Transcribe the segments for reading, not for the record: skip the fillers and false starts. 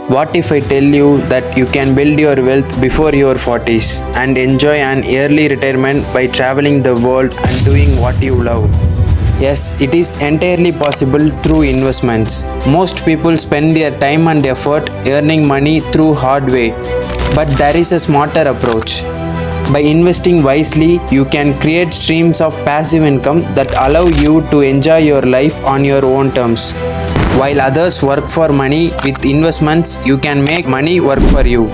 What if I tell you that you can build your wealth before your 40s and enjoy an early retirement by traveling the world and doing what you love? Yes, it is entirely possible through investments. Most people spend their time and effort earning money through hard way, but there is a smarter approach. By investing wisely, you can create streams of passive income that allow you to enjoy your life on your own terms. While others work for money, with investments, you can make money work for you.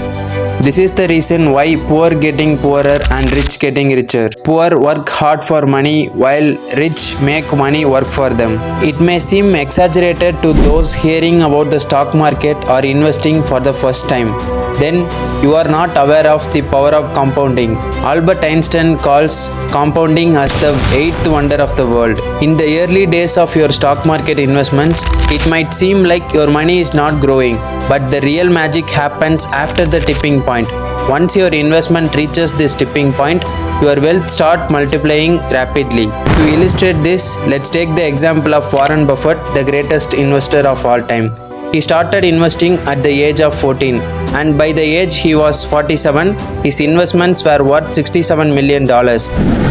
This is the reason why poor getting poorer and rich getting richer. Poor work hard for money while rich make money work for them. It may seem exaggerated to those hearing about the stock market or investing for the first time. Then you are not aware of the power of compounding. Albert Einstein calls compounding as the eighth wonder of the world. In the early days of your stock market investments, it might seem like your money is not growing, but the real magic happens after the tipping point. Once your investment reaches this tipping point, your wealth starts multiplying rapidly. To illustrate this, let's take the example of Warren Buffett, the greatest investor of all time. He started investing at the age of 14, and by the age he was 47, his investments were worth $67 million.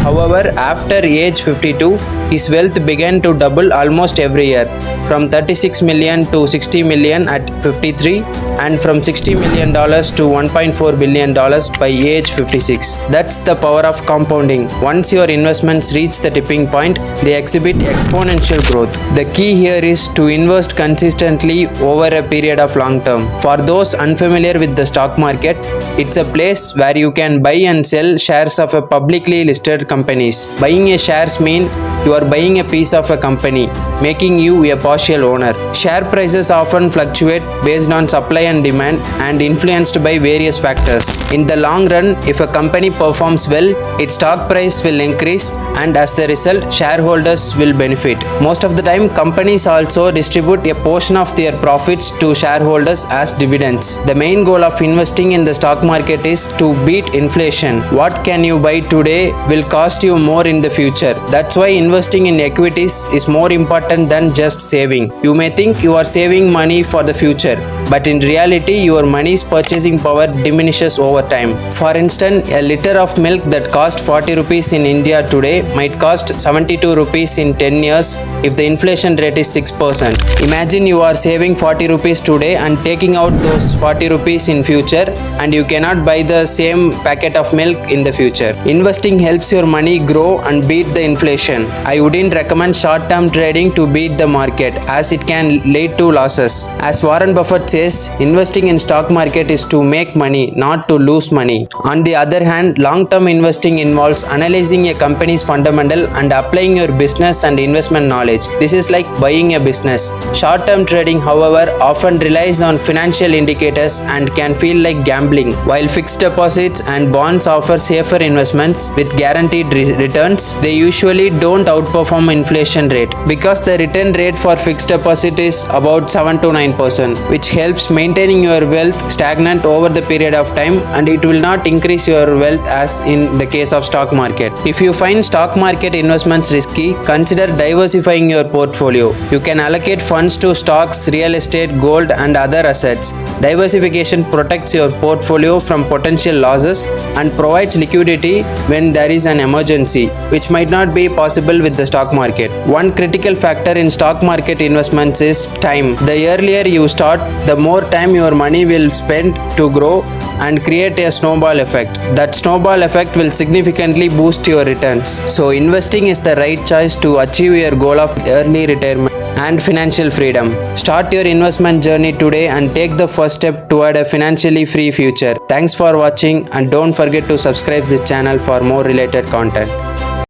However, after age 52, his wealth began to double almost every year, from 36 million to 60 million at 53, and from $60 million to $1.4 billion by age 56. That's the power of compounding. Once your investments reach the tipping point, they exhibit exponential growth. The key here is to invest consistently over a period of long term. For those unfamiliar with the stock market, it's a place where you can buy and sell shares of a publicly listed companies. Buying a shares mean you are buying a piece of a company, making you a partial owner. Share prices often fluctuate based on supply and demand and influenced by various factors. In the long run, if a company performs well, its stock price will increase, and as a result, shareholders will benefit. Most of the time, companies also distribute a portion of their profits to shareholders as dividends. The main goal of investing in the stock market is to beat inflation. What can you buy today will cost you more in the future. That's why investing in equities is more important than just saving. You may think you are saving money for the future, but in reality, your money's purchasing power diminishes over time. For instance, a liter of milk that cost 40 rupees in India today might cost 72 rupees in 10 years if the inflation rate is 6%. Imagine you are saving 40 rupees today and taking out those 40 rupees in future, and you cannot buy the same packet of milk in the future. Investing helps your money grow and beat the inflation. I wouldn't recommend short-term trading to beat the market, as it can lead to losses. As Warren Buffett says, investing in stock market is to make money, not to lose money. On the other hand, long-term investing involves analyzing a company's fundamental and applying your business and investment knowledge. This is like buying a business. Short-term trading, however, often relies on financial indicators and can feel like gambling. While fixed deposits and bonds offer safer investments with guaranteed returns, they usually don't outperform inflation rate, because the return rate for fixed deposit is about 7 to 9%, which helps maintaining your wealth stagnant over the period of time, and it will not increase your wealth as in the case of stock market. If you find stock market investments risky, consider diversifying your portfolio. You can allocate funds to stocks, real estate, gold, and other assets. Diversification protects your portfolio from potential losses and provides liquidity when there is an emergency, which might not be possible with the stock market. One critical factor in stock market investments is time. The earlier you start, the more time your money will spend to grow and create a snowball effect. That snowball effect will significantly boost your returns. So investing is the right choice to achieve your goal of early retirement and financial freedom. Start your investment journey today and take the first step toward a financially free future. Thanks for watching, and don't forget to subscribe this channel for more related content.